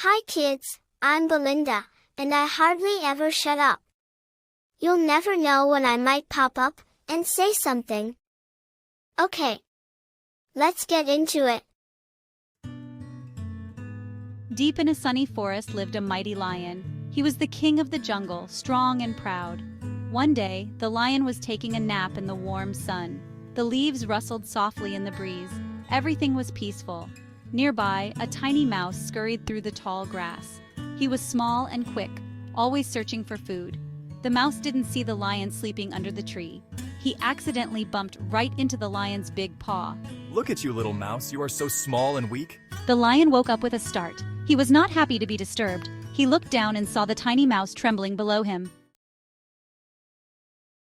Hi kids, I'm Belinda, and I hardly ever shut up. You'll never know when I might pop up and say something. Okay. Let's get into it. Deep in a sunny forest lived a mighty lion. He was the king of the jungle, strong and proud. One day, the lion was taking a nap in the warm sun. The leaves rustled softly in the breeze. Everything was peaceful. Nearby, a tiny mouse scurried through the tall grass. He was small and quick, always searching for food. The mouse didn't see the lion sleeping under the tree. He accidentally bumped right into the lion's big paw. Look at you, little mouse. You are so small and weak. The lion woke up with a start. He was not happy to be disturbed. He looked down and saw the tiny mouse trembling below him.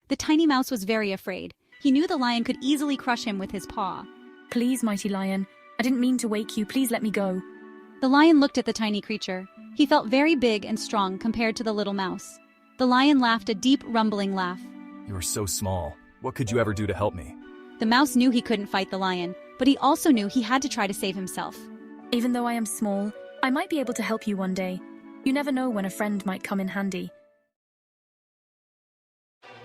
The tiny mouse was very afraid. He knew the lion could easily crush him with his paw. Please, mighty lion. I didn't mean to wake you. Please let me go. The lion looked at the tiny creature. He felt very big and strong compared to the little mouse. The lion laughed a deep, rumbling laugh. You are so small. What could you ever do to help me? The mouse knew he couldn't fight the lion, but he also knew he had to try to save himself. Even though I am small, I might be able to help you one day. You never know when a friend might come in handy.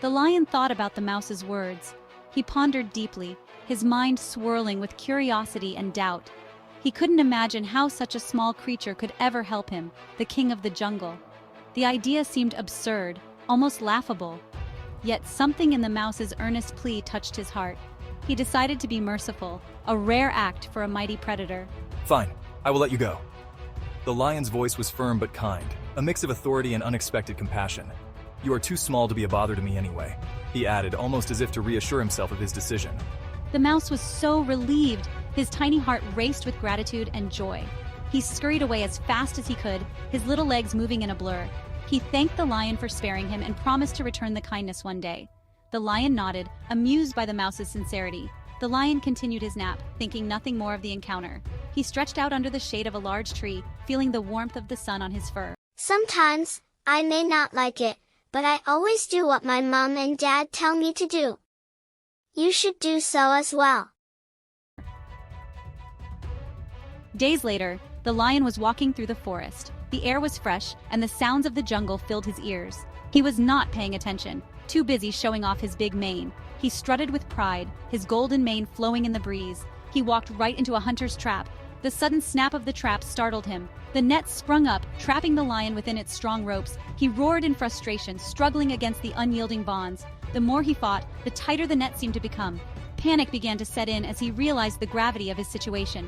The lion thought about the mouse's words. He pondered deeply, his mind swirling with curiosity and doubt. He couldn't imagine how such a small creature could ever help him, the king of the jungle. The idea seemed absurd, almost laughable. Yet something in the mouse's earnest plea touched his heart. He decided to be merciful, a rare act for a mighty predator. Fine, I will let you go. The lion's voice was firm but kind, a mix of authority and unexpected compassion. You are too small to be a bother to me anyway, he added, almost as if to reassure himself of his decision. The mouse was so relieved. His tiny heart raced with gratitude and joy. He scurried away as fast as he could, his little legs moving in a blur. He thanked the lion for sparing him and promised to return the kindness one day. The lion nodded, amused by the mouse's sincerity. The lion continued his nap, thinking nothing more of the encounter. He stretched out under the shade of a large tree, feeling the warmth of the sun on his fur. Sometimes, I may not like it, but I always do what my mom and dad tell me to do. You should do so as well. Days later, the lion was walking through the forest. The air was fresh, and the sounds of the jungle filled his ears. He was not paying attention, too busy showing off his big mane. He strutted with pride, his golden mane flowing in the breeze. He walked right into a hunter's trap. The sudden snap of the trap startled him. The net sprung up, trapping the lion within its strong ropes. He roared in frustration, struggling against the unyielding bonds. The more he fought, the tighter the net seemed to become. Panic began to set in as he realized the gravity of his situation.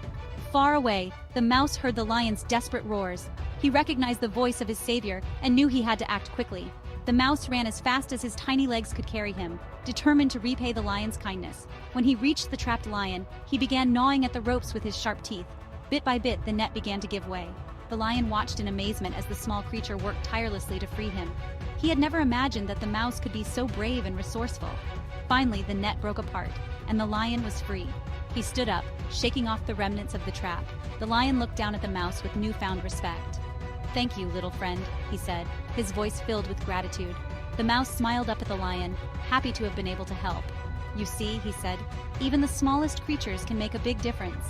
Far away, the mouse heard the lion's desperate roars. He recognized the voice of his savior and knew he had to act quickly. The mouse ran as fast as his tiny legs could carry him, determined to repay the lion's kindness. When he reached the trapped lion, he began gnawing at the ropes with his sharp teeth. Bit by bit, the net began to give way. The lion watched in amazement as the small creature worked tirelessly to free him. He had never imagined that the mouse could be so brave and resourceful. Finally, the net broke apart, and the lion was free. He stood up, shaking off the remnants of the trap. The lion looked down at the mouse with newfound respect. "Thank you, little friend," he said, his voice filled with gratitude. The mouse smiled up at the lion, happy to have been able to help. "You see," he said, "even the smallest creatures can make a big difference."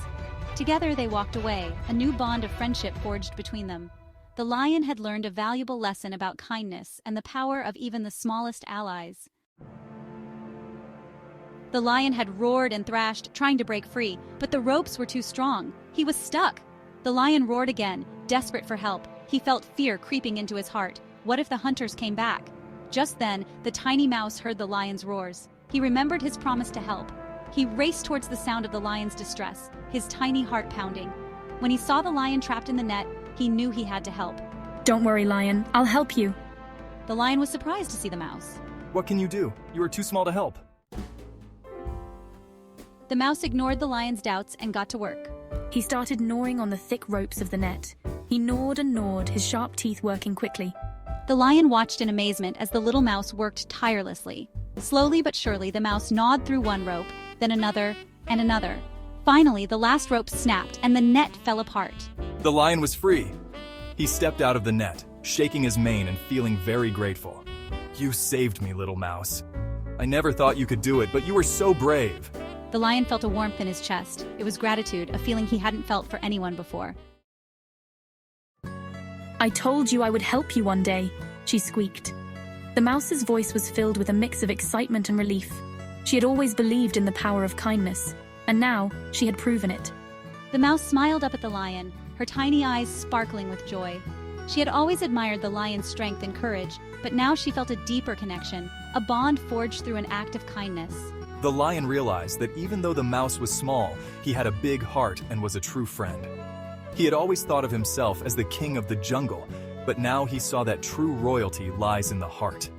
Together they walked away, a new bond of friendship forged between them. The lion had learned a valuable lesson about kindness and the power of even the smallest allies. The lion had roared and thrashed, trying to break free, but the ropes were too strong. He was stuck. The lion roared again, desperate for help. He felt fear creeping into his heart. What if the hunters came back? Just then, the tiny mouse heard the lion's roars. He remembered his promise to help. He raced towards the sound of the lion's distress, his tiny heart pounding. When he saw the lion trapped in the net, he knew he had to help. Don't worry, lion. I'll help you. The lion was surprised to see the mouse. What can you do? You are too small to help. The mouse ignored the lion's doubts and got to work. He started gnawing on the thick ropes of the net. He gnawed and gnawed, his sharp teeth working quickly. The lion watched in amazement as the little mouse worked tirelessly. Slowly but surely, the mouse gnawed through one rope, then another, and another. Finally, the last rope snapped and the net fell apart. The lion was free. He stepped out of the net, shaking his mane and feeling very grateful. You saved me, little mouse. I never thought you could do it, but you were so brave. The lion felt a warmth in his chest. It was gratitude, a feeling he hadn't felt for anyone before. "I told you I would help you one day," she squeaked. The mouse's voice was filled with a mix of excitement and relief. She had always believed in the power of kindness, and now she had proven it. The mouse smiled up at the lion, her tiny eyes sparkling with joy. She had always admired the lion's strength and courage, but now she felt a deeper connection, a bond forged through an act of kindness. The lion realized that even though the mouse was small, he had a big heart and was a true friend. He had always thought of himself as the king of the jungle, but now he saw that true royalty lies in the heart.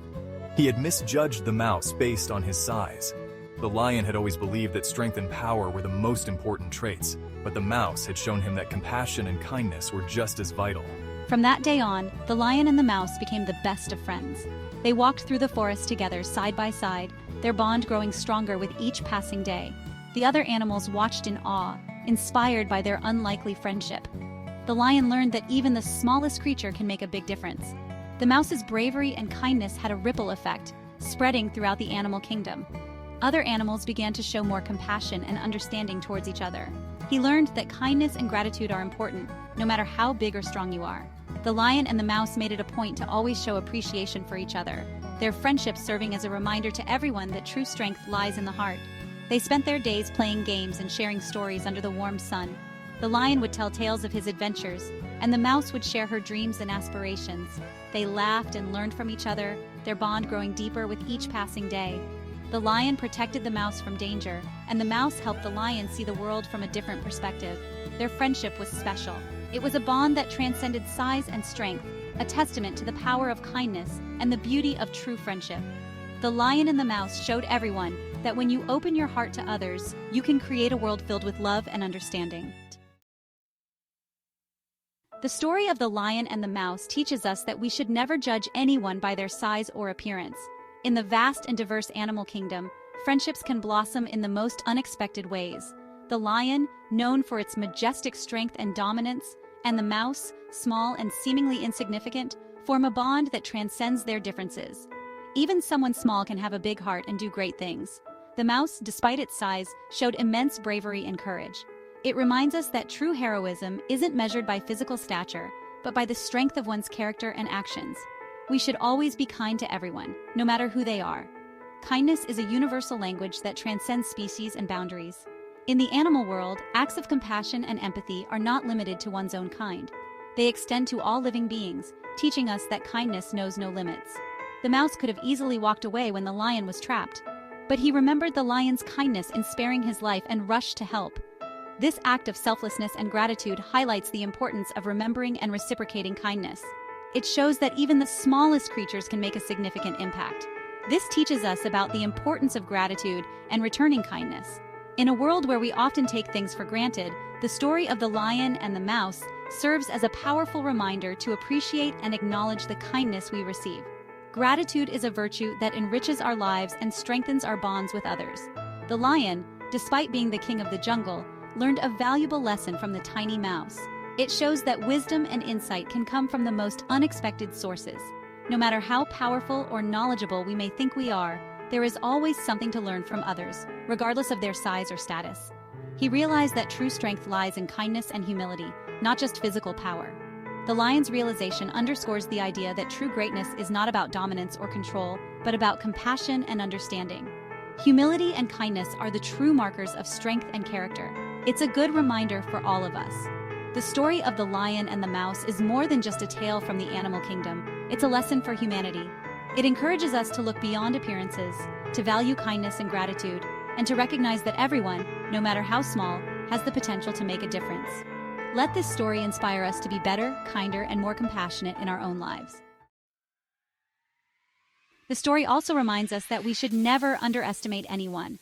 He had misjudged the mouse based on his size. The lion had always believed that strength and power were the most important traits, but the mouse had shown him that compassion and kindness were just as vital. From that day on, the lion and the mouse became the best of friends. They walked through the forest together side by side, their bond growing stronger with each passing day. The other animals watched in awe, inspired by their unlikely friendship. The lion learned that even the smallest creature can make a big difference. The mouse's bravery and kindness had a ripple effect, spreading throughout the animal kingdom. Other animals began to show more compassion and understanding towards each other. He learned that kindness and gratitude are important, no matter how big or strong you are. The lion and the mouse made it a point to always show appreciation for each other, their friendship serving as a reminder to everyone that true strength lies in the heart. They spent their days playing games and sharing stories under the warm sun. The lion would tell tales of his adventures, and the mouse would share her dreams and aspirations. They laughed and learned from each other, their bond growing deeper with each passing day. The lion protected the mouse from danger, and the mouse helped the lion see the world from a different perspective. Their friendship was special. It was a bond that transcended size and strength, a testament to the power of kindness and the beauty of true friendship. The lion and the mouse showed everyone that when you open your heart to others, you can create a world filled with love and understanding. The story of the lion and the mouse teaches us that we should never judge anyone by their size or appearance. In the vast and diverse animal kingdom, friendships can blossom in the most unexpected ways. The lion, known for its majestic strength and dominance, and the mouse, small and seemingly insignificant, form a bond that transcends their differences. Even someone small can have a big heart and do great things. The mouse, despite its size, showed immense bravery and courage. It reminds us that true heroism isn't measured by physical stature, but by the strength of one's character and actions. We should always be kind to everyone, no matter who they are. Kindness is a universal language that transcends species and boundaries. In the animal world, acts of compassion and empathy are not limited to one's own kind. They extend to all living beings, teaching us that kindness knows no limits. The mouse could have easily walked away when the lion was trapped, but he remembered the lion's kindness in sparing his life and rushed to help. This act of selflessness and gratitude highlights the importance of remembering and reciprocating kindness. It shows that even the smallest creatures can make a significant impact. This teaches us about the importance of gratitude and returning kindness. In a world where we often take things for granted, the story of the lion and the mouse serves as a powerful reminder to appreciate and acknowledge the kindness we receive. Gratitude is a virtue that enriches our lives and strengthens our bonds with others. The lion, despite being the king of the jungle, learned a valuable lesson from the tiny mouse. It shows that wisdom and insight can come from the most unexpected sources. No matter how powerful or knowledgeable we may think we are, there is always something to learn from others, regardless of their size or status. He realized that true strength lies in kindness and humility, not just physical power. The lion's realization underscores the idea that true greatness is not about dominance or control, but about compassion and understanding. Humility and kindness are the true markers of strength and character. It's a good reminder for all of us. The story of the lion and the mouse is more than just a tale from the animal kingdom. It's a lesson for humanity. It encourages us to look beyond appearances, to value kindness and gratitude, and to recognize that everyone, no matter how small, has the potential to make a difference. Let this story inspire us to be better, kinder, and more compassionate in our own lives. The story also reminds us that we should never underestimate anyone.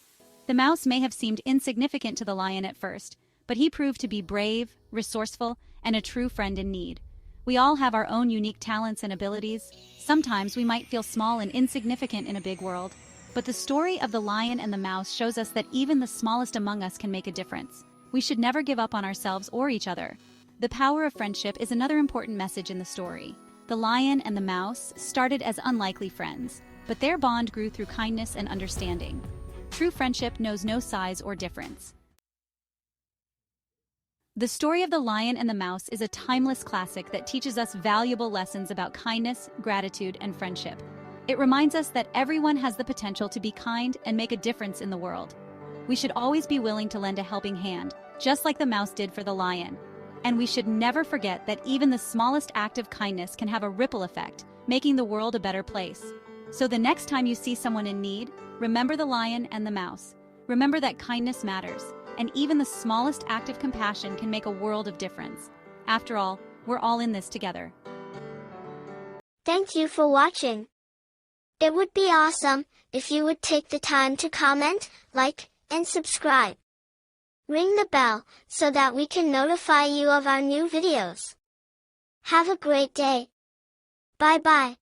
The mouse may have seemed insignificant to the lion at first, but he proved to be brave, resourceful, and a true friend in need. We all have our own unique talents and abilities. Sometimes we might feel small and insignificant in a big world, but the story of the lion and the mouse shows us that even the smallest among us can make a difference. We should never give up on ourselves or each other. The power of friendship is another important message in the story. The lion and the mouse started as unlikely friends, but their bond grew through kindness and understanding. True friendship knows no size or difference. The story of the lion and the mouse is a timeless classic that teaches us valuable lessons about kindness, gratitude, and friendship. It reminds us that everyone has the potential to be kind and make a difference in the world. We should always be willing to lend a helping hand, just like the mouse did for the lion. And we should never forget that even the smallest act of kindness can have a ripple effect, making the world a better place. So the next time you see someone in need, remember the lion and the mouse. Remember that kindness matters, and even the smallest act of compassion can make a world of difference. After all, we're all in this together. Thank you for watching. It would be awesome if you would take the time to comment, like, and subscribe. Ring the bell so that we can notify you of our new videos. Have a great day. Bye-bye.